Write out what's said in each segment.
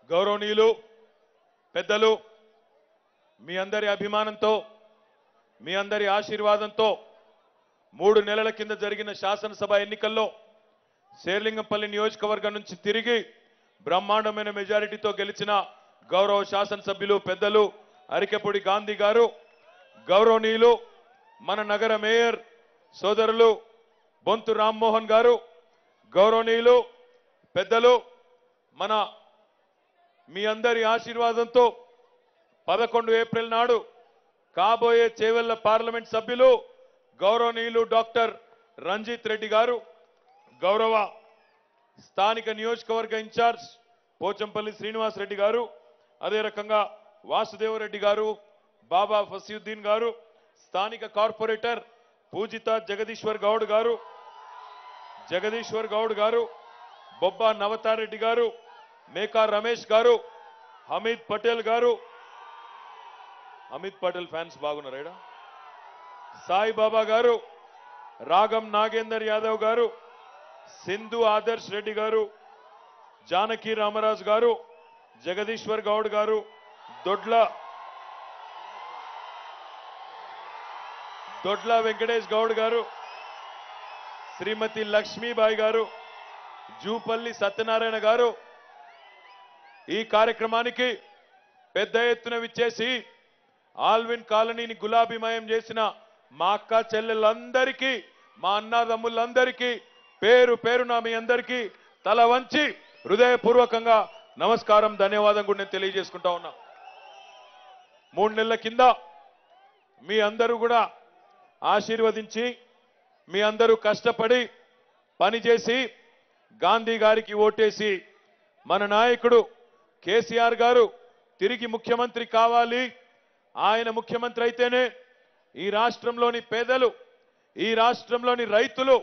గౌరవనీయులు పెద్దలు మీ అందరి అభిమానంతో మీ అందరి ఆశీర్వాదంతో 3 నెలల కింద జరిగిన శాసనసభ ఎన్నికల్లో శేర్లింగంపల్లి నియోజకవర్గం నుంచి తిరిగి బ్రహ్మాండమైన మెజారిటీతో గెలిచిన గౌరవ శాసనసభ్యులు పెద్దలు అరికెపూడి గాంధీ గారు, గౌరవనీయులు మన నగర మేయర్ సోదరులు బొంతు రామ్మోహన్ గారు, గౌరవనీయులు పెద్దలు మన మీ అందరి ఆశీర్వాదంతో 11 ఏప్రిల్ నాడు కాబోయే చేవెళ్ల పార్లమెంట్ సభ్యులు గౌరవనీయులు డాక్టర్ రంజిత్ రెడ్డి గారు, గౌరవ స్థానిక నియోజకవర్గ ఇన్ఛార్జ్ పోచంపల్లి శ్రీనివాస్ రెడ్డి గారు, అదే రకంగా వాసుదేవరెడ్డి గారు, బాబా ఫసీయుద్దీన్ గారు, స్థానిక కార్పొరేటర్ పూజిత జగదీశ్వర్ గౌడ్ గారు, బొబ్బా నవతారెడ్డి గారు, మేకా రమేష్ గారు, హమీద్ పటేల్ గారు, హమీద్ పటేల్ ఫ్యాన్స్ బాగున్నారా, సాయిబాబా గారు, రాగం నాగేందర్ యాదవ్ గారు, సింధు ఆదర్శ్ రెడ్డి గారు, జానకి రామరాజు గారు, జగదీశ్వర్ గౌడ్ గారు, దొడ్ల వెంకటేష్ గౌడ్ గారు, శ్రీమతి లక్ష్మీబాయి గారు, జూపల్లి సత్యనారాయణ గారు ఈ కార్యక్రమానికి పెద్ద ఎత్తున విచ్చేసి ఆల్విన్ కాలనీని గులాబీమయం చేసిన మా అక్క చెల్లెళ్ళందరికీ, మా అన్నదమ్ములందరికీ పేరు పేరున మీ అందరికీ తల వంచి హృదయపూర్వకంగా నమస్కారం, ధన్యవాదం కూడా నేను తెలియజేసుకుంటా ఉన్నా. 3 నెలల కింద మీ అందరూ కూడా ఆశీర్వదించి మీ అందరూ కష్టపడి పనిచేసి గాంధీ గారికి ఓటేసి మన నాయకుడు కేసీఆర్ గారు తిరిగి ముఖ్యమంత్రి కావాలి, ఆయన ముఖ్యమంత్రి అయితేనే ఈ రాష్ట్రంలోని పేదలు, ఈ రాష్ట్రంలోని రైతులు,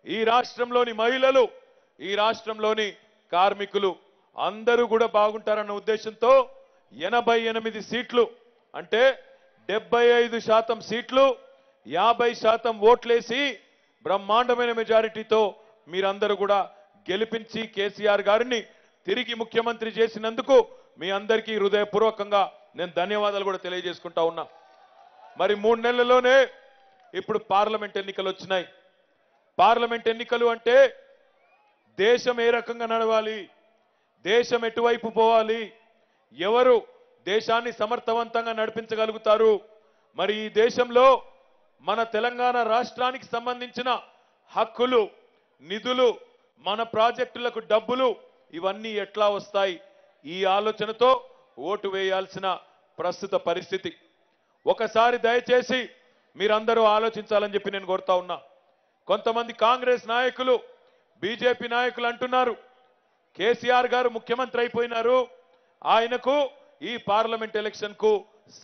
ఈ రాష్ట్రంలోని మహిళలు, ఈ రాష్ట్రంలోని కార్మికులు అందరూ కూడా బాగుంటారన్న ఉద్దేశంతో 88 సీట్లు అంటే 75% సీట్లు 50% ఓట్లేసి బ్రహ్మాండమైన మెజారిటీతో మీరందరూ కూడా గెలిపించి కేసీఆర్ గారిని తిరిగి ముఖ్యమంత్రి చేసినందుకు మీ అందరికీ హృదయపూర్వకంగా నేను ధన్యవాదాలు కూడా తెలియజేసుకుంటా ఉన్నా. మరి 3 నెలల్లోనే ఇప్పుడు పార్లమెంట్ ఎన్నికలు వచ్చినాయి. పార్లమెంట్ ఎన్నికలు అంటే దేశం ఏ రకంగా నడవాలి, దేశం ఎటువైపు పోవాలి, ఎవరు దేశాన్ని సమర్థవంతంగా నడిపించగలుగుతారు, మరి ఈ దేశంలో మన తెలంగాణ రాష్ట్రానికి సంబంధించిన హక్కులు, నిధులు, మన ప్రాజెక్టులకు డబ్బులు ఇవన్నీ ఎట్లా వస్తాయి, ఈ ఆలోచనతో ఓటు వేయాల్సిన ప్రస్తుత పరిస్థితి. ఒకసారి దయచేసి మీరందరూ ఆలోచించాలని చెప్పి నేను కోరుతా ఉన్నా. కొంతమంది కాంగ్రెస్ నాయకులు, బీజేపీ నాయకులు అంటున్నారు కేసీఆర్ గారు ముఖ్యమంత్రి అయిపోయినారు, ఆయనకు ఈ పార్లమెంట్ ఎలక్షన్ కు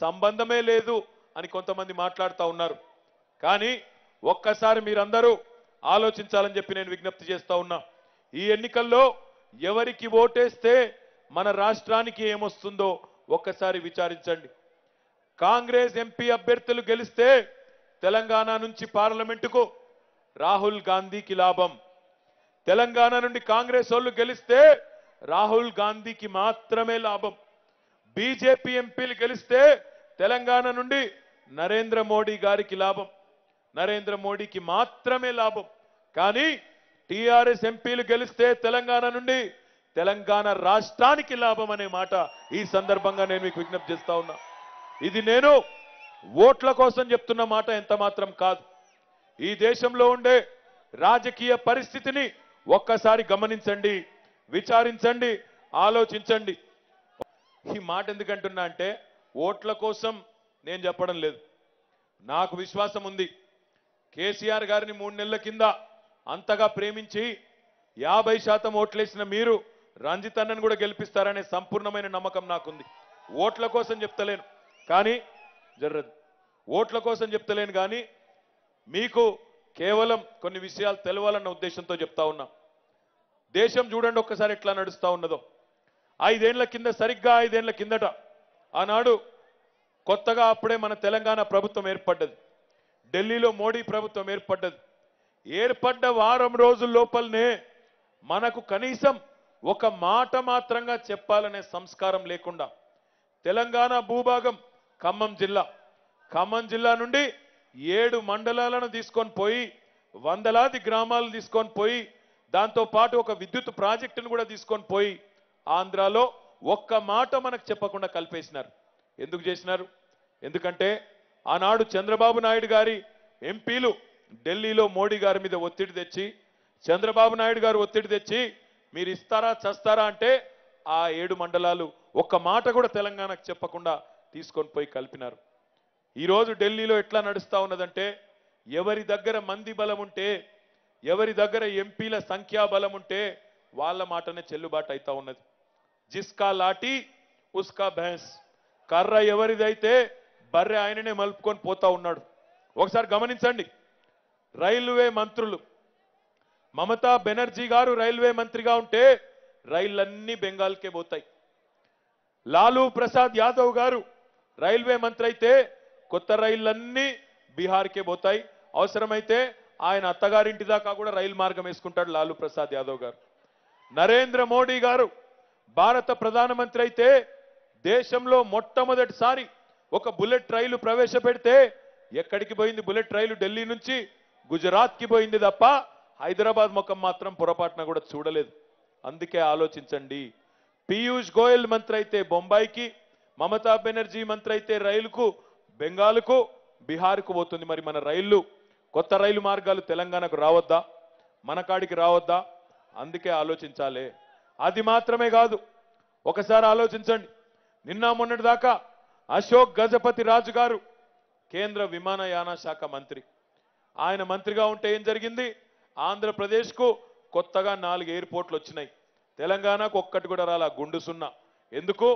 సంబంధమే లేదు అని కొంతమంది మాట్లాడుతూ ఉన్నారు. కానీ ఒక్కసారి మీరందరూ ఆలోచించాలని చెప్పి నేను విజ్ఞప్తి చేస్తా ఉన్నా. ఈ ఎన్నికల్లో ఎవరికి ఓటేస్తే మన రాష్ట్రానికి ఏమొస్తుందో ఒక్కసారి విచారించండి. కాంగ్రెస్ ఎంపీ అభ్యర్థులు గెలిస్తే తెలంగాణ నుంచి పార్లమెంటుకు రాహుల్ గాంధీకి లాభం, తెలంగాణ నుండి కాంగ్రెస్ వాళ్ళు గెలిస్తే రాహుల్ గాంధీకి మాత్రమే లాభం, బీజేపీ ఎంపీలు గెలిస్తే తెలంగాణ నుండి నరేంద్ర మోడీ గారికి లాభం, నరేంద్ర మోడీకి మాత్రమే లాభం. కానీ టీఆర్ఎస్ ఎంపీలు గెలిస్తే తెలంగాణ నుండి తెలంగాణ రాష్ట్రానికి లాభం అనే మాట ఈ సందర్భంగా నేను మీకు విజ్ఞప్తి చేస్తా ఉన్నా. ఇది నేను ఓట్ల కోసం చెప్తున్న మాట ఎంత మాత్రం కాదు. ఈ దేశంలో ఉండే రాజకీయ పరిస్థితిని ఒక్కసారి గమనించండి, విచారించండి, ఆలోచించండి. ఈ మాట ఎందుకంటున్నా అంటే ఓట్ల కోసం నేను చెప్పడం లేదు. నాకు విశ్వాసం ఉంది, కేసీఆర్ గారిని 3 నెలల కింద అంతగా ప్రేమించి 50% ఓట్లేసిన మీరు రంజిత్ అన్నను కూడా గెలిపిస్తారనే సంపూర్ణమైన నమ్మకం నాకుంది. ఓట్ల కోసం చెప్తలేను కానీ ఓట్ల కోసం చెప్తలేను కానీ మీకు కేవలం కొన్ని విషయాలు తెలవాలన్న ఉద్దేశంతో చెప్తా ఉన్నా. దేశం చూడండి ఒక్కసారి ఎట్లా నడుస్తా ఉన్నదో. 5 ఏళ్ల కింద, సరిగ్గా 5 ఏళ్ల కిందట ఆనాడు కొత్తగా అప్పుడే మన తెలంగాణ ప్రభుత్వం ఏర్పడ్డది, ఢిల్లీలో మోడీ ప్రభుత్వం ఏర్పడ్డది. ఏర్పడ్డ వారం రోజుల లోపలనే మనకు కనీసం ఒక మాట మాత్రంగా చెప్పాలనే సంస్కారం లేకుండా తెలంగాణ భూభాగం ఖమ్మం జిల్లా నుండి 7 మండలాలను తీసుకొని పోయి వందలాది గ్రామాలు తీసుకొని పోయి దాంతో పాటు ఒక విద్యుత్ ప్రాజెక్టును కూడా తీసుకొని పోయి ఆంధ్రాలో ఒక్క మాట మనకు చెప్పకుండా కలిపేసినారు. ఎందుకు చేసినారు? ఎందుకంటే ఆనాడు చంద్రబాబు నాయుడు గారి ఎంపీలు ఢిల్లీలో మోడీ గారి మీద ఒత్తిడి తెచ్చి చంద్రబాబు నాయుడు గారు ఒత్తిడి తెచ్చి మీరు ఇస్తారా చస్తారా అంటే ఆ 7 మండలాలు ఒక్క మాట కూడా తెలంగాణకు చెప్పకుండా తీసుకొని పోయి కలిపినారు. ఈరోజు ఢిల్లీలో ఎట్లా నడుస్తా ఉన్నదంటే ఎవరి దగ్గర మంది బలం ఉంటే ఎవరి దగ్గర ఎంపీల సంఖ్యా బలం ఉంటే వాళ్ళ మాటనే చెల్లుబాటు అవుతా ఉన్నది. జిస్కా లాఠీ ఉస్కా భైంస్, కర్ర ఎవరిదైతే బర్రె ఆయననే మలుపుకొని పోతా ఉన్నాడు. ఒకసారి గమనించండి, రైల్వే మంత్రులు మమతా బెనర్జీ గారు రైల్వే మంత్రిగా ఉంటే రైళ్లన్నీ బెంగాల్కే పోతాయి. లాలూ ప్రసాద్ యాదవ్ గారు రైల్వే మంత్రి అయితే కొత్త రైళ్లన్నీ బీహార్కే పోతాయి. అవసరమైతే ఆయన అత్తగారింటి దాకా కూడా రైలు మార్గం వేసుకుంటాడు లాలూ ప్రసాద్ యాదవ్ గారు. నరేంద్ర మోడీ గారు భారత ప్రధానమంత్రి అయితే దేశంలో మొట్టమొదటిసారి ఒక బుల్లెట్ రైలు ప్రవేశపెడితే ఎక్కడికి పోయింది బుల్లెట్ రైలు? ఢిల్లీ నుంచి గుజరాత్కి పోయింది తప్ప హైదరాబాద్ ముఖం మాత్రం పొరపాటున కూడా చూడలేదు. అందుకే ఆలోచించండి. పీయూష్ గోయల్ మంత్రి అయితే బొంబాయికి, మమతా బెనర్జీ మంత్రి అయితే రైలుకు బెంగాల్కు బీహార్కు పోతుంది. మరి మన రైళ్లు కొత్త రైలు మార్గాలు తెలంగాణకు రావద్దా? మన కాడికి రావద్దా? అందుకే ఆలోచించాలి. అది మాత్రమే కాదు, ఒకసారి ఆలోచించండి. నిన్న మొన్నటి దాకా అశోక్ గజపతి రాజు గారు కేంద్ర విమానయాన శాఖ మంత్రి. ఆయన మంత్రిగా ఉంటే ఏం జరిగింది? ఆంధ్రప్రదేశ్కు కొత్తగా 4 ఎయిర్పోర్ట్లు వచ్చినాయి. తెలంగాణకు ఒక్కటి కూడా రాలా, గుండు సున్నా. ఎందుకు?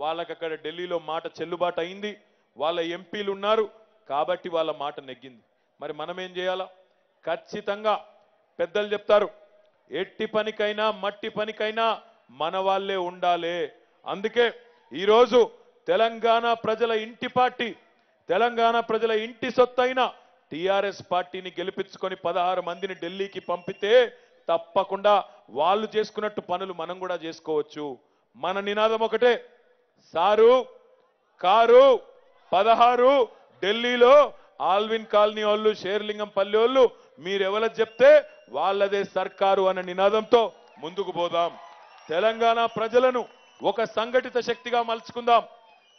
వాళ్ళకి అక్కడ ఢిల్లీలో మాట చెల్లుబాటు అయింది, వాళ్ళ ఎంపీలు ఉన్నారు కాబట్టి వాళ్ళ మాట నెగ్గింది. మరి మనం ఏం చేయాలా? ఖచ్చితంగా పెద్దలు చెప్తారు, ఎట్టి పనికైనా మట్టి పనికైనా మన వాళ్ళే ఉండాలి. అందుకే ఈరోజు తెలంగాణ ప్రజల ఇంటి పార్టీ, తెలంగాణ ప్రజల ఇంటి సొత్తైన టిఆర్ఎస్ పార్టీని గెలిపించుకొని 16 మందిని ఢిల్లీకి పంపితే తప్పకుండా వాళ్ళు చేసుకున్నట్టు పనులు మనం కూడా చేసుకోవచ్చు. మన నినాదం ఒకటే, సారు కారు 16 ఢిల్లీలో ఆల్విన్ కాలనీ వాళ్ళు, షేర్లింగం పల్లి వాళ్ళు మీరెవరో చెప్తే వాళ్ళదే సర్కారు అనే నినాదంతో ముందుకు పోదాం. తెలంగాణ ప్రజలను ఒక సంఘటిత శక్తిగా మలుచుకుందాం.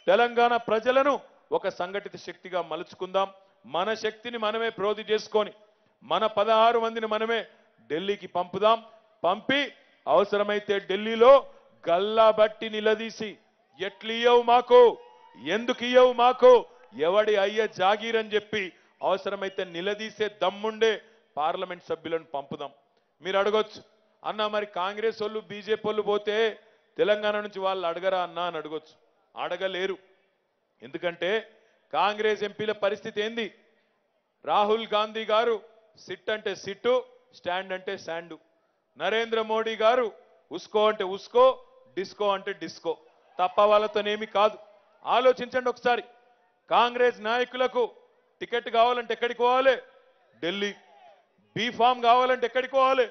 తెలంగాణ ప్రజలను ఒక సంఘటిత శక్తిగా మలుచుకుందాం. మన శక్తిని మనమే ప్రోధి చేసుకొని మన 16 మందిని మనమే ఢిల్లీకి పంపుదాం. పంపి అవసరమైతే ఢిల్లీలో గల్లా బట్టి నిలదీసి ఎట్లియ్యవు మాకు, ఎందుకు ఇయ్యవు మాకు, ఎవడి అయ్య జాగీర్ అని చెప్పి అవసరమైతే నిలదీసే దమ్ముండే పార్లమెంట్ సభ్యులను పంపుదాం. మీరు అడగొచ్చు, అన్న మరి కాంగ్రెస్ వాళ్ళు బీజేపీ వాళ్ళు పోతే తెలంగాణ నుంచి వాళ్ళు అడగరా అన్నా అని అడగొచ్చు. అడగలేరు. ఎందుకంటే కాంగ్రెస్ ఎంపీల పరిస్థితి ఏంది? రాహుల్ గాంధీ గారు సిట్ అంటే సిట్టు, స్టాండ్ అంటే స్టాండు. నరేంద్ర మోడీ గారు ఉస్కో అంటే ఉస్కో, డిస్కో అంటే డిస్కో. తప్ప వాళ్ళతోనేమి కాదు. ఆలోచించండి ఒకసారి. కాంగ్రెస్ నాయకులకు టికెట్ కావాలంటే ఎక్కడికి పోవాలి? ఢిల్లీ. బీ ఫామ్ కావాలంటే ఎక్కడికి పోవాలి?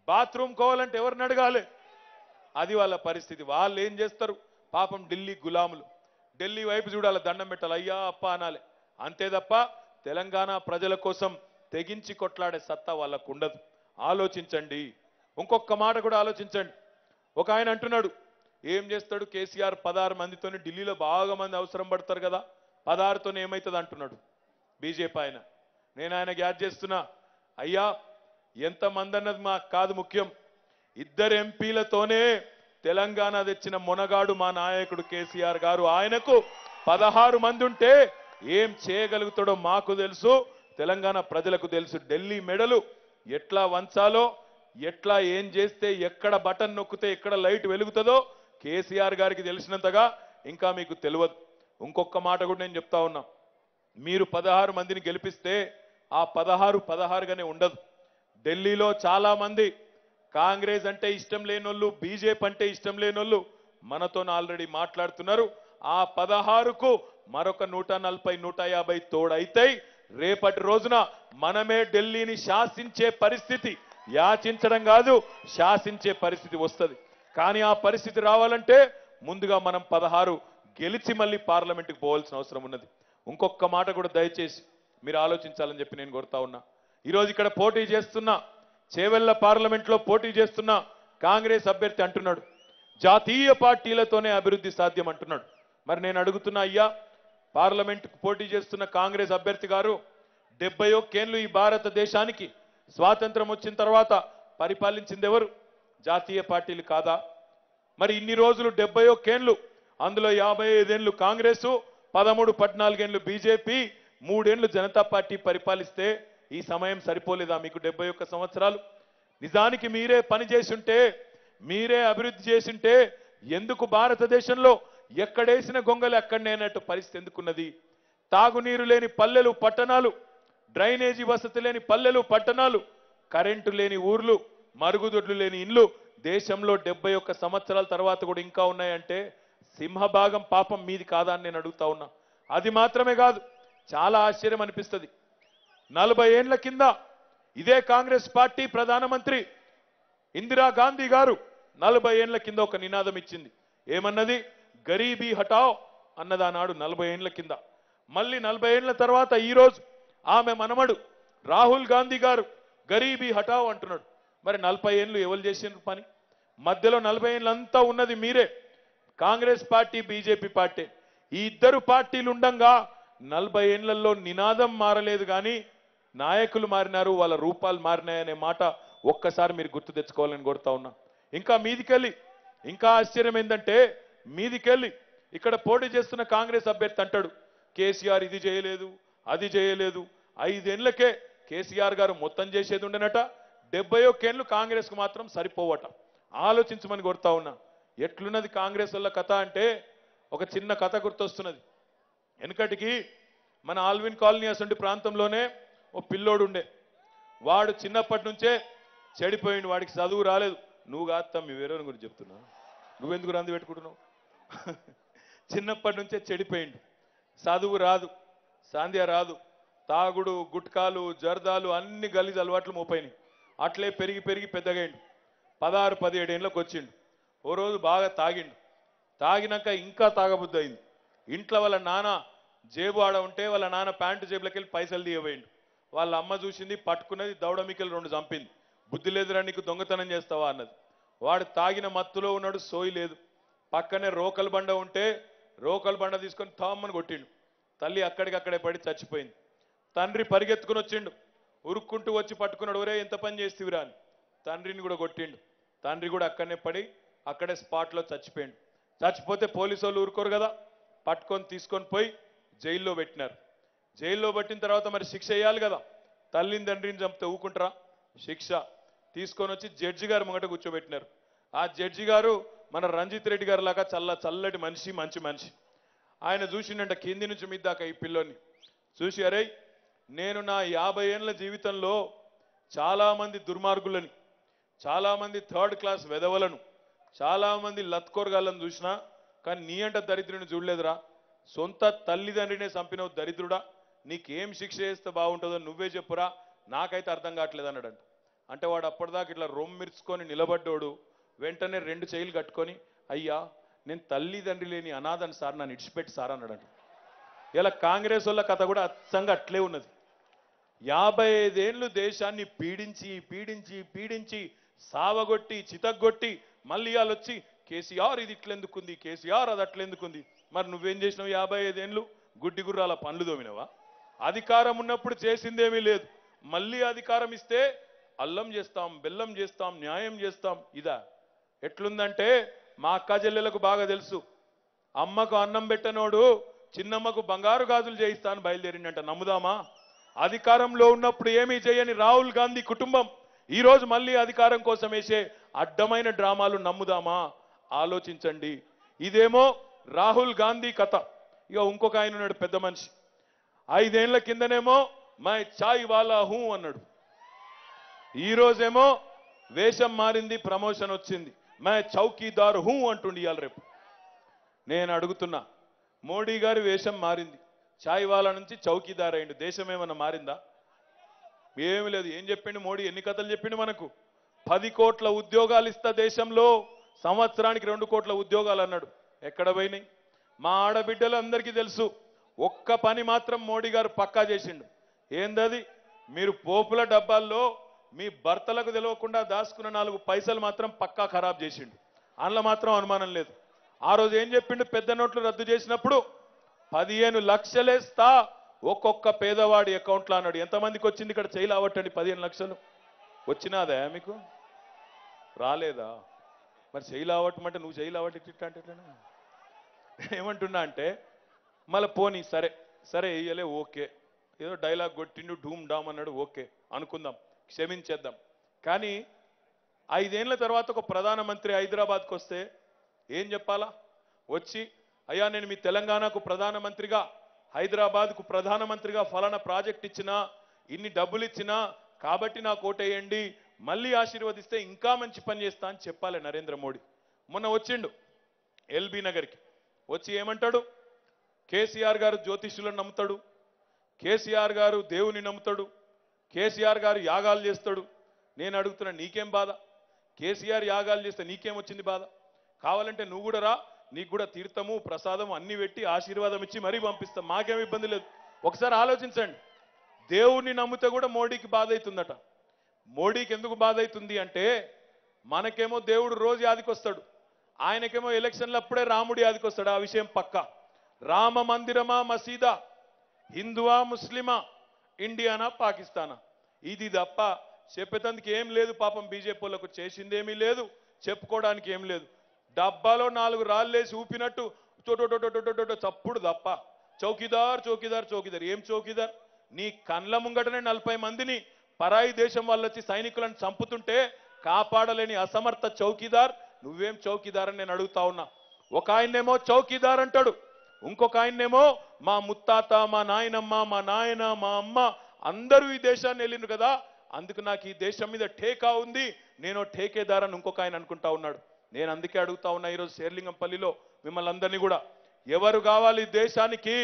బాత్రూమ్ కావాలంటే ఎవరిని అడగాలి? అది వాళ్ళ పరిస్థితి. వాళ్ళు ఏం చేస్తారు? పాపం ఢిల్లీ గులాములు. ఢిల్లీ వైపు చూడాలి, దండం పెట్టాలి, అయ్యా అప్ప అనాలి. అంతే తప్ప తెలంగాణ ప్రజల కోసం తెగించి కొట్లాడే సత్తా వాళ్ళకు ఉండదు. ఆలోచించండి. ఇంకొక మాట కూడా ఆలోచించండి. ఒక ఆయన అంటున్నాడు, ఏం చేస్తాడు కేసీఆర్ 16 మందితోని ఢిల్లీలో బాగా మంది అవసరం పడతారు కదా, 16తోనే ఏమవుతుంది అంటున్నాడు బీజేపీ ఆయన. నేను ఆయనకి యాడ్ చేస్తున్నా, అయ్యా ఎంతమంది అన్నది మాకు కాదు ముఖ్యం, 2 ఎంపీలతోనే తెలంగాణ తెచ్చిన మొనగాడు మా నాయకుడు కేసీఆర్ గారు. ఆయనకు 16 మంది ఉంటే ఏం చేయగలుగుతాడో మాకు తెలుసు, తెలంగాణ ప్రజలకు తెలుసు. ఢిల్లీ మెడలు ఎట్లా వంచాలో, ఎట్లా ఏం చేస్తే ఎక్కడ బటన్ నొక్కితే ఎక్కడ లైట్ వెలుగుతుందో కేసీఆర్ గారికి తెలిసినంతగా ఇంకా మీకు తెలియదు. ఇంకొక మాట కూడా నేను చెప్తా ఉన్నా, మీరు 16 మందిని గెలిపిస్తే ఆ 16గానే ఉండదు. ఢిల్లీలో చాలా మంది కాంగ్రెస్ అంటే ఇష్టం లేనోళ్ళు, బీజేపీ అంటే ఇష్టం లేనోళ్ళు మనతో ఆల్రెడీ మాట్లాడుతున్నారు. ఆ 16కు మరొక 140, 150 తోడైతాయి. రేపటి రోజున మనమే ఢిల్లీని శాసించే పరిస్థితి యాచించడం కాదు, శాసించే పరిస్థితి వస్తుంది. కానీ ఆ పరిస్థితి రావాలంటే ముందుగా మనం 16 గెలిచి మళ్ళీ పార్లమెంటుకు పోవాల్సిన అవసరం ఉన్నది. ఇంకొక మాట కూడా దయచేసి మీరు ఆలోచించాలని చెప్పి నేను కోరుతా ఉన్నా. ఈరోజు ఇక్కడ పోటీ చేస్తున్న చేవెళ్ల పార్లమెంట్లో పోటీ చేస్తున్న కాంగ్రెస్ అభ్యర్థి అంటున్నాడు జాతీయ పార్టీలతోనే అభివృద్ధి సాధ్యం అంటున్నాడు. మరి నేను అడుగుతున్నా, అయ్యా పార్లమెంటుకు పోటీ చేస్తున్న కాంగ్రెస్ అభ్యర్థి గారు 71 ఏళ్లు ఈ భారతదేశానికి స్వాతంత్రం వచ్చిన తర్వాత పరిపాలించింది ఎవరు? జాతీయ పార్టీలు కాదా? మరి ఇన్ని రోజులు 71 ఏళ్లు, అందులో 55 ఏళ్లు కాంగ్రెస్, 13-14 ఏళ్లు బీజేపీ, 3 ఏళ్లు జనతా పార్టీ పరిపాలిస్తే ఈ సమయం సరిపోలేదా మీకు? 71 సంవత్సరాలు నిజానికి మీరే పని చేసుంటే, మీరే అభివృద్ధి చేసుంటే ఎందుకు భారతదేశంలో ఎక్కడేసిన గొంగలు అక్కడనేనట్టు పరిస్థితి ఎందుకున్నది? తాగునీరు లేని పల్లెలు పట్టణాలు, డ్రైనేజీ వసతి లేని పల్లెలు పట్టణాలు, కరెంటు లేని ఊర్లు, మరుగుదొడ్లు లేని ఇండ్లు దేశంలో 71 సంవత్సరాల తర్వాత కూడా ఇంకా ఉన్నాయంటే సింహభాగం పాపం మీది కాదా అని నేను అడుగుతా ఉన్నా. అది మాత్రమే కాదు, చాలా ఆశ్చర్యం అనిపిస్తుంది. 40 ఏళ్ల కింద ఇదే కాంగ్రెస్ పార్టీ ప్రధానమంత్రి ఇందిరాగాంధీ గారు 40 ఏళ్ల కింద ఒక నినాదం ఇచ్చింది. ఏమన్నది? గరీబీ హటావ్ అన్నది ఆనాడు 40 ఏళ్ల కింద. మళ్ళీ 40 ఏళ్ల తర్వాత ఈరోజు ఆమె మనమడు రాహుల్ గాంధీ గారు గరీబీ హటావ్ అంటున్నాడు. మరి 40 ఏళ్లు ఎవరు చేసిన పని? మధ్యలో 40 ఏళ్ళంతా ఉన్నది మీరే, కాంగ్రెస్ పార్టీ బీజేపీ పార్టీ. ఈ ఇద్దరు పార్టీలు ఉండంగా 40 ఏళ్లలో నినాదం మారలేదు, కానీ నాయకులు మారినారు, వాళ్ళ రూపాలు మారినాయనే మాట ఒక్కసారి మీరు గుర్తు తెచ్చుకోవాలని కోరుతా ఉన్నా. ఇంకా మీదికెళ్ళి ఇంకా ఆశ్చర్యం ఏంటంటే, మీదికెళ్ళి ఇక్కడ పోటీ చేస్తున్న కాంగ్రెస్ అభ్యర్థి అంటాడు కేసీఆర్ ఇది చేయలేదు, అది చేయలేదు. 5 ఏళ్లకే కేసీఆర్ గారు మొత్తం చేసేది ఉండనట, 71 ఏళ్లు కాంగ్రెస్ కు మాత్రం సరిపోవట. ఆలోచించమని కోరుతా ఉన్నా. ఎట్లున్నది కాంగ్రెస్ వల్ల కథ అంటే, ఒక చిన్న కథ గుర్తొస్తున్నది. వెనకటికి మన ఆల్విన్ కాలనీ అసంటి ప్రాంతంలోనే ఓ పిల్లోడు ఉండే. వాడు చిన్నప్పటి నుంచే చెడిపోయిండు, వాడికి చదువు రాలేదు. నువ్వు కాస్తా మీ వేరే గురించి చెప్తున్నా, నువ్వెందుకు రంది పెట్టుకుంటున్నావు? చిన్నప్పటి నుంచే చెడిపోయిండు, చదువు రాదు, సాంధ్య రాదు, తాగుడు, గుట్కాలు, జర్దాలు అన్ని గలీజ్ అలవాట్లు మోపైనాయి. అట్లే పెరిగి పెరిగి పెద్దగైండు. 16-17 ఏళ్ళకి వచ్చిండు. ఓ రోజు బాగా తాగిండు. తాగినాక ఇంకా తాగబుద్ధి అయింది. ఇంట్లో వాళ్ళ నాన్న జేబు ఆడ ఉంటే వాళ్ళ నాన్న ప్యాంటు జేబులోకి వెళ్ళి పైసలు తీయబోయిండు. వాళ్ళ అమ్మ చూసింది, పట్టుకున్నది, దౌడమికలు 2 చంపింది. బుద్ధి లేదురా నీకు, దొంగతనం చేస్తావా అన్నది. వాడు తాగిన మత్తులో ఉన్నాడు, సోయి లేదు. పక్కనే రోకల్ బండ ఉంటే రోకల్ బండ తీసుకొని తామ్మని కొట్టిండు. తల్లి అక్కడికక్కడే పడి చచ్చిపోయింది. తండ్రి పరిగెత్తుకుని వచ్చిండు, ఉరుక్కుంటూ వచ్చి పట్టుకున్నాడు. ఒరే ఎంత పని చేస్తేవిరా అని. తండ్రిని కూడా కొట్టిండు. తండ్రి కూడా అక్కడనే పడి అక్కడే స్పాట్లో చచ్చిపోయిండు. చచ్చిపోతే పోలీసు వాళ్ళు ఊరుకోరు కదా, పట్టుకొని తీసుకొని పోయి జైల్లో పెట్టినారు. జైల్లో పెట్టిన తర్వాత మరి శిక్ష వేయాలి కదా. తల్లిని తండ్రిని చంపితే ఊకుంటారా? శిక్ష తీసుకొని వచ్చి జడ్జి గారు ముంగట కూర్చోబెట్టినారు. ఆ జడ్జి గారు మన రంజిత్ రెడ్డి గారు లాగా చల్లటి మనిషి, మంచి మనిషి. ఆయన చూసిండంట కింది నుంచి మీద దాకా ఈ పిల్లోని చూసి, అరే నేను నా 50 ఏళ్ల జీవితంలో చాలామంది దుర్మార్గులని, చాలామంది 3rd క్లాస్ వెధవలను, చాలామంది లత్కోరగాళ్ళని చూసినా, కానీ నీ అంట దరిద్రుని చూడలేదురా. సొంత తల్లిదండ్రినే చంపినవు దరిద్రుడా, నీకేం శిక్ష చేస్తే బాగుంటుందో నువ్వే చెప్పురా, నాకైతే అర్థం కావట్లేదు అన్నాడంట. అంటే వాడు అప్పటిదాకా ఇట్లా రొమ్మిర్చుకొని నిలబడ్డాడు. వెంటనే 2 చేయిలు కట్టుకొని, అయ్యా నేను తల్లిదండ్రి లేని అనాథని సార్, నన్ను ఇడిచిపెట్టి సార్ అన్నాడంట. ఇలా కాంగ్రెస్ వాళ్ళ కథ కూడా అచ్చంగా అట్లే ఉన్నది. 55 ఏళ్లు దేశాన్ని పీడించి పీడించి పీడించి సావగొట్టి చితగ్గొట్టి మళ్ళీ వాళ్ళొచ్చి కేసీఆర్ ఇది ఇట్లెందుకుంది, కేసీఆర్ అది అట్లెందుకుంది. మరి నువ్వేం చేసినావు? 55 ఏళ్లు గుడ్డి గుర్రాల పనులు దోమినవా? అధికారం ఉన్నప్పుడు చేసిందేమీ లేదు. మళ్ళీ అధికారం ఇస్తే అల్లం చేస్తాం, బెల్లం చేస్తాం, న్యాయం చేస్తాం. ఇదా ఎట్లుందంటే, మా అక్క చెల్లెలకు బాగా తెలుసు. అమ్మకు అన్నం పెట్టనోడు చిన్నమ్మకు బంగారు గాజులు చేయిస్తాను బయలుదేరిండంట. నమ్ముదామా? అధికారంలో ఉన్నప్పుడు ఏమీ చేయని రాహుల్ గాంధీ కుటుంబం ఈరోజు మళ్ళీ అధికారం కోసం వేసే అడ్డమైన డ్రామాలు నమ్ముదామా? ఆలోచించండి. ఇదేమో రాహుల్ గాంధీ కథ. ఇక ఇంకొక ఆయన ఉన్నాడు పెద్ద మనిషి. 5 ఏళ్ల కిందనేమో మై చాయ్ వాలా హూ అన్నాడు. ఈ రోజేమో వేషం మారింది, ప్రమోషన్ వచ్చింది, మై చౌకీదార్ హూ అంటుండి ఇవాళ రేపు. నేను అడుగుతున్నా, మోడీ గారి వేషం మారింది, చాయ్ వాలా నుంచి చౌకీదార్ అయిండు. దేశం ఏమన్నా మారిందా? ఏమి లేదు. ఏం చెప్పిండు మోడీ? ఎన్ని కథలు చెప్పిండు మనకు? 10 కోట్ల ఉద్యోగాలు ఇస్తా దేశంలో, సంవత్సరానికి 2 కోట్ల ఉద్యోగాలు అన్నాడు. ఎక్కడ పోయినాయి? మా ఆడబిడ్డలు అందరికీ తెలుసు. ఒక్క పని మాత్రం మోడీ గారు పక్కా చేసిండు. ఏందది? మీరు పోపుల డబ్బాల్లో మీ భర్తలకు తెలియకుండా దాచుకున్న 4 పైసలు మాత్రం పక్కా ఖరాబ్ చేసిండు. అందులో మాత్రం అనుమానం లేదు. ఆ రోజు ఏం చెప్పిండు? పెద్ద నోట్లు రద్దు చేసినప్పుడు 15 లక్షలేస్తా ఒక్కొక్క పేదవాడి అకౌంట్లో అన్నాడు. ఎంతమందికి వచ్చింది? ఇక్కడ చేయలు అవట్టండి. 15 లక్షలు వచ్చినాదా మీకు? రాలేదా? మరి చేయలు అవటమంటే నువ్వు చేయలు అవట్టి ఇట్లా అంటే ఎట్లా? ఏమంటున్నా అంటే మళ్ళీ పోనీ సరే సరే వేయలే, ఓకే, ఏదో డైలాగ్ కొట్టిండు, డూమ్ డామ్ అన్నాడు, ఓకే అనుకుందాం, క్షమించేద్దాం. కానీ 5 ఏళ్ల తర్వాత ఒక ప్రధానమంత్రి హైదరాబాద్కి వస్తే ఏం చెప్పాలా? వచ్చి అయ్యా నేను మీ తెలంగాణకు ప్రధానమంత్రిగా, హైదరాబాద్కు ప్రధానమంత్రిగా ఫలానా ప్రాజెక్ట్ ఇచ్చినా, ఇన్ని డబ్బులు ఇచ్చినా, కాబట్టి నాకు ఓటేయండి, మళ్ళీ ఆశీర్వదిస్తే ఇంకా మంచి పని చేస్తా అని చెప్పాలి నరేంద్ర మోడీ. మొన్న వచ్చిండు ఎల్బీ నగర్కి. వచ్చి ఏమంటాడు? కేసీఆర్ గారు జ్యోతిష్యులను నమ్ముతాడు, కేసీఆర్ గారు దేవుని నమ్ముతాడు, కేసీఆర్ గారు యాగాలు చేస్తాడు. నేను అడుగుతున్నా, నీకేం బాధ? కేసీఆర్ యాగాలు చేస్తే నీకేం వచ్చింది బాధ? కావాలంటే నువ్వు కూడా రా, నీకు కూడా తీర్థము ప్రసాదము అన్ని పెట్టి ఆశీర్వాదం ఇచ్చి మరీ పంపిస్తాం, మాకేం ఇబ్బంది లేదు. ఒకసారి ఆలోచించండి. దేవుణ్ణి నమ్మితే కూడా మోడీకి బాధ అవుతుందట. మోడీకి ఎందుకు బాధ అవుతుంది అంటే, మనకేమో దేవుడు రోజు యాదికి వస్తాడు, ఆయనకేమో ఎలక్షన్లు అప్పుడే రాముడి యాదికి వస్తాడు. ఆ విషయం పక్కా. రామ మందిరమా మసీదా, హిందువా ముస్లిమా, ఇండియానా పాకిస్తానా, ఇది తప్ప చెప్పేందుకు ఏం లేదు. పాపం బీజేపీ వాళ్ళకు చేసిందేమీ లేదు, చెప్పుకోవడానికి ఏం లేదు. డబ్బాలో 4 రాళ్ళేసి ఊపినట్టు చోటోటోటోటోటో చప్పుడు తప్ప. చౌకీదార్ చౌకీదార్ చౌకీదార్. ఏం చౌకీదార్? నీ కండ్ల ముంగటనే 40 మందిని పరాయి దేశం వాళ్ళు వచ్చి సైనికులను చంపుతుంటే కాపాడలేని అసమర్థ చౌకీదార్ నువ్వేం చౌకీదార్ అని నేను అడుగుతా ఉన్నా. ఒక ఆయన్నేమో చౌకీదార్ అంటాడు, ఇంకొక ఆయన్నేమో మా ముత్తాత, మా నాయనమ్మ, మా నాయన, మా అమ్మ అందరూ ఈ దేశాన్ని వెళ్ళిండ్రు కదా, అందుకు నాకు ఈ దేశం మీద ఠేకా ఉంది, నేను ఠేకేదార్ అని ఇంకొక ఆయన అనుకుంటా ఉన్నాడు. నేను అందుకే అడుగుతా ఉన్నా ఈరోజు శేర్లింగంపల్లిలో మిమ్మల్ని అందరినీ కూడా, ఎవరు కావాలి దేశానికి?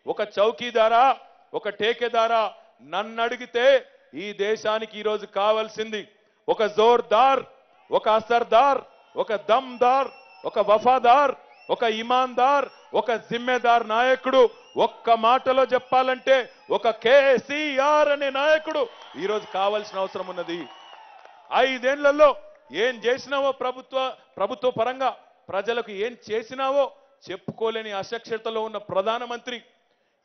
ఒక చౌకీదారా, ఒక ఠేకేదారా? నన్ను అడిగితే ఈ దేశానికి ఈరోజు కావాల్సింది ఒక జోర్దార్, ఒక అసర్దార్, ఒక దమ్దార్, ఒక వఫాదార్, ఒక ఇమాందార్, ఒక జిమ్మేదార్ నాయకుడు. ఒక్క మాటలో చెప్పాలంటే ఒక కేసీఆర్ అనే నాయకుడు ఈరోజు కావాల్సిన అవసరం ఉన్నది. 5 ఏళ్లలో ఏం చేసినావో ప్రభుత్వ పరంగా ప్రజలకు ఏం చేసినావో చెప్పుకోలేని అశక్తతలో ఉన్న ప్రధానమంత్రి,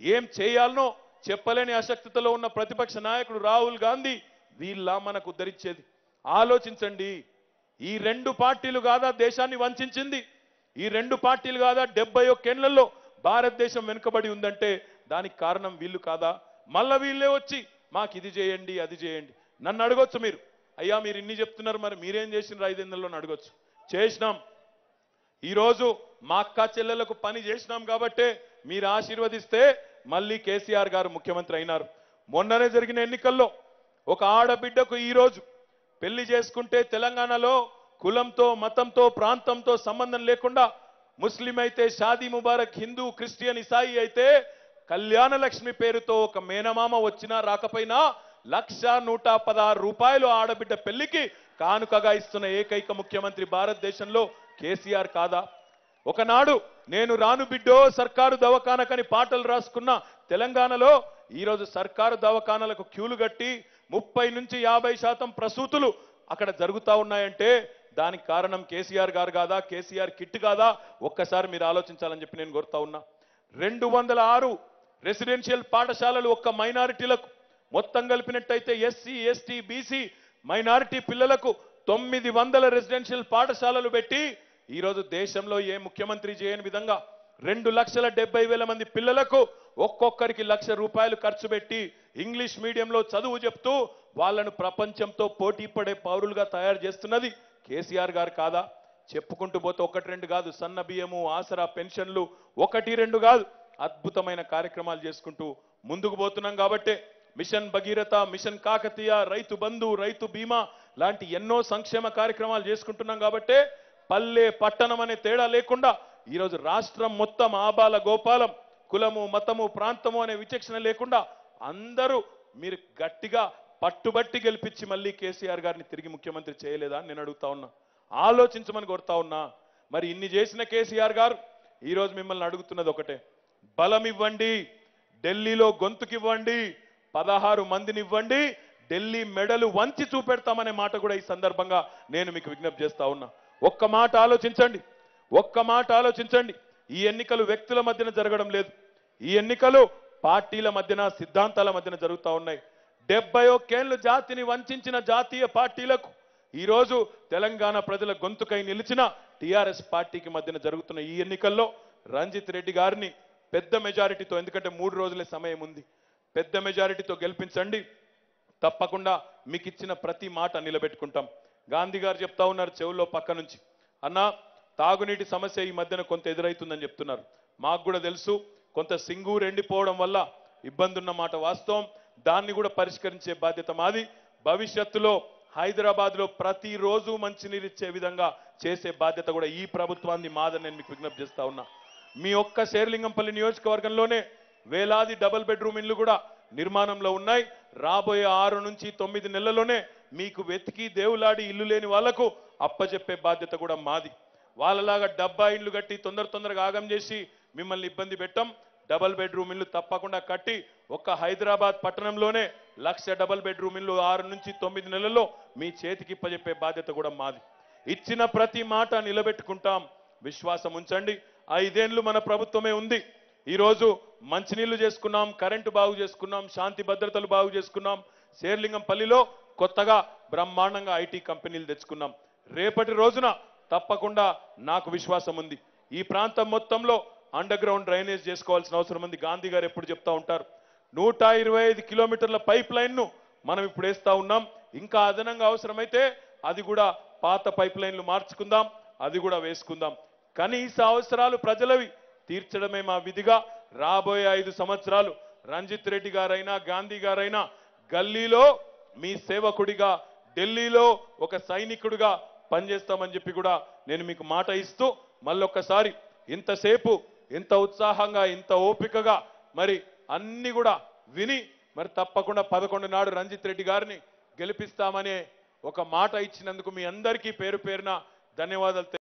ఏం చేయాలనో చెప్పలేని అశక్తతలో ఉన్న ప్రతిపక్ష నాయకుడు రాహుల్ గాంధీ, వీళ్ళ మనకు ఉద్ధరించేది? ఆలోచించండి. ఈ 2 పార్టీలు కాదా దేశాన్ని వంచింది? ఈ 2 పార్టీలు కాదా 71 ఏళ్లలో భారతదేశం వెనుకబడి ఉందంటే దానికి కారణం వీళ్ళు కాదా? మళ్ళా వీళ్ళే వచ్చి మాకు ఇది చేయండి అది చేయండి. నన్ను అడగొచ్చు మీరు, అయ్యా మీరు ఇన్ని చెప్తున్నారు, మరి మీరేం చేసినారు 5 ఏళ్లలో అడగొచ్చు. చేసినాం. ఈరోజు మా అక్క చెల్లెలకు పని చేసినాం కాబట్టే మీరు ఆశీర్వదిస్తే మళ్ళీ కేసీఆర్ గారు ముఖ్యమంత్రి అయినారు. మొన్ననే జరిగిన ఎన్నికల్లో ఒక ఆడబిడ్డకు ఈరోజు పెళ్లి చేసుకుంటే తెలంగాణలో కులంతో, మతంతో, ప్రాంతంతో సంబంధం లేకుండా, ముస్లిం అయితే షాదీ ముబారక్, హిందూ, క్రిస్టియన్, ఇసాయి అయితే కళ్యాణ లక్ష్మి పేరుతో ఒక మేనమామ వచ్చినా రాకపోయినా 1,116 రూపాయలు ఆడబిడ్డ పెళ్లికి కానుకగా ఇస్తున్న ఏకైక ముఖ్యమంత్రి భారతదేశంలో కేసీఆర్ కాదా? ఒకనాడు నేను రాను బిడ్డో సర్కారు దవాఖానకని పాటలు రాసుకున్న తెలంగాణలో ఈరోజు సర్కారు దవాఖానాలకు క్యూలు కట్టి 30 నుంచి 50% ప్రసూతులు అక్కడ జరుగుతా ఉన్నాయంటే దానికి కారణం కేసీఆర్ గారు కాదా? కేసీఆర్ కిట్ కాదా? ఒక్కసారి మీరు ఆలోచించాలని చెప్పి నేను కోరుతా ఉన్నా. 206 రెసిడెన్షియల్ పాఠశాలలు ఒక్క మైనారిటీలకు, మొత్తం కలిపినట్టయితే ఎస్సీ, ఎస్టీ, బీసీ మైనారిటీ పిల్లలకు 900 రెసిడెన్షియల్ పాఠశాలలు పెట్టి ఈరోజు దేశంలో ఏ ముఖ్యమంత్రి చేయని విధంగా 2,70,000 మంది పిల్లలకు ఒక్కొక్కరికి ₹1,00,000 ఖర్చు పెట్టి ఇంగ్లీష్ మీడియంలో చదువు చెప్తూ వాళ్ళను ప్రపంచంతో పోటీ పడే పౌరులుగా తయారు చేస్తున్నది కేసీఆర్ గారు కాదా? చెప్పుకుంటూ పోతే 1-2 కాదు, సన్న బియ్యము, ఆసరా పెన్షన్లు 1-2 కాదు, అద్భుతమైన కార్యక్రమాలు చేసుకుంటూ ముందుకు పోతున్నాం. కాబట్టే మిషన్ భగీరథ, మిషన్ కాకతీయ, రైతు బంధు, రైతు బీమా లాంటి ఎన్నో సంక్షేమ కార్యక్రమాలు చేసుకుంటున్నాం. కాబట్టే పల్లె పట్టణం అనే తేడా లేకుండా ఈరోజు రాష్ట్రం మొత్తం ఆబాల గోపాలం, కులము, మతము, ప్రాంతము అనే విచక్షణ లేకుండా అందరూ మీరు గట్టిగా పట్టుబట్టి గెలిపించి మళ్ళీ కేసీఆర్ గారిని తిరిగి ముఖ్యమంత్రి చేయలేదా అని నేను అడుగుతా ఉన్నా. ఆలోచించమని కోరుతా ఉన్నా. మరి ఇన్ని చేసిన కేసీఆర్ గారు ఈరోజు మిమ్మల్ని అడుగుతున్నది ఒకటే, బలం ఇవ్వండి, ఢిల్లీలో గొంతుకివ్వండి, 16 మందిని ఇవ్వండి, ఢిల్లీ మెడలు వంచి చూపెడతామనే మాట కూడా ఈ సందర్భంగా నేను మీకు విజ్ఞప్తి చేస్తా ఉన్నా. ఒక్క మాట ఆలోచించండి, ఒక్క మాట ఆలోచించండి. ఈ ఎన్నికలు వ్యక్తుల మధ్యన జరగడం లేదు, ఈ ఎన్నికలు పార్టీల మధ్యన, సిద్ధాంతాల మధ్యన జరుగుతూ ఉన్నాయి. 71 ఏళ్లు జాతిని వంచిన జాతీయ పార్టీలకు ఈరోజు తెలంగాణ ప్రజల గొంతుకై నిలిచిన టీఆర్ఎస్ పార్టీకి మధ్యన జరుగుతున్న ఈ ఎన్నికల్లో రంజిత్ రెడ్డి గారిని పెద్ద మెజారిటీతో, ఎందుకంటే 3 రోజులే సమయం ఉంది, పెద్ద మెజారిటీతో గెలిపించండి. తప్పకుండా మీకు ఇచ్చిన ప్రతి మాట నిలబెట్టుకుంటాం. గాంధీ గారు చెప్తా ఉన్నారు చెవుల్లో పక్క నుంచి, అన్న తాగునీటి సమస్య ఈ మధ్యన కొంత ఎదురైతుందని చెప్తున్నారు. మాకు కూడా తెలుసు, కొంత సింగూరు ఎండిపోవడం వల్ల ఇబ్బంది ఉన్న మాట వాస్తవం. దాన్ని కూడా పరిష్కరించే బాధ్యత మాది. భవిష్యత్తులో హైదరాబాద్లో ప్రతిరోజు మంచినీరు ఇచ్చే విధంగా చేసే బాధ్యత కూడా ఈ ప్రభుత్వాన్ని మాదని నేను మీకు విజ్ఞప్తి చేస్తా ఉన్నా. మీ ఒక్క శేర్లింగంపల్లి నియోజకవర్గంలోనే వేలాది డబుల్ బెడ్రూమ్ ఇళ్లు కూడా నిర్మాణంలో ఉన్నాయి. రాబోయే 6 నుంచి 9 నెలల్లోనే మీకు వెతికి దేవులాడి ఇల్లు లేని వాళ్లకు అప్పచెప్పే బాధ్యత కూడా మాది. వాళ్ళలాగా డబ్బా ఇళ్లు కట్టి తొందరగా ఆగం చేసి మిమ్మల్ని ఇబ్బంది పెట్టం. డబుల్ బెడ్రూమ్ ఇల్లు తప్పకుండా కట్టి ఒక్క హైదరాబాద్ పట్టణంలోనే 1,00,000 డబుల్ బెడ్రూమ్ ఇల్లు 6 నుంచి 9 నెలల్లో మీ చేతికి ఇప్పచెప్పే బాధ్యత కూడా మాది. ఇచ్చిన ప్రతి మాట నిలబెట్టుకుంటాం, విశ్వాసం ఉంచండి. 5 ఏళ్లు మన ప్రభుత్వమే ఉంది. ఈరోజు మంచినీళ్లు చేసుకున్నాం, కరెంటు బాగు చేసుకున్నాం, శాంతి భద్రతలు బాగు చేసుకున్నాం. శేర్లింగంపల్లిలో కొత్తగా బ్రహ్మాండంగా ఐటీ కంపెనీలు తెచ్చుకున్నాం. రేపటి రోజున తప్పకుండా నాకు విశ్వాసం ఉంది, ఈ ప్రాంతం మొత్తంలో అండర్ గ్రౌండ్ డ్రైనేజ్ చేసుకోవాల్సిన అవసరం ఉంది. గాంధీ గారు ఎప్పుడు చెప్తా ఉంటారు, 125 కిలోమీటర్ల పైప్ లైన్ను మనం ఇప్పుడు వేస్తా ఉన్నాం. ఇంకా అదనంగా అవసరమైతే అది కూడా పాత పైప్ లైన్లు మార్చుకుందాం, అది కూడా వేసుకుందాం. కనీస అవసరాలు ప్రజలవి తీర్చడమే మా విధిగా రాబోయే 5 సంవత్సరాలు రంజిత్ రెడ్డి గారైనా గాంధీ గారైనా గల్లీలో మీ సేవకుడిగా, ఢిల్లీలో ఒక సైనికుడిగా పనిచేస్తామని చెప్పి కూడా నేను మీకు మాట ఇస్తూ, మళ్ళొక్కసారి ఇంతసేపు ఇంత ఉత్సాహంగా ఇంత ఓపికగా మరి అన్ని కూడా విని మరి తప్పకుండా 11 నాడు రంజిత్ రెడ్డి గారిని గెలిపిస్తామనే ఒక మాట ఇచ్చినందుకు మీ అందరికీ పేరు పేరున ధన్యవాదాలు.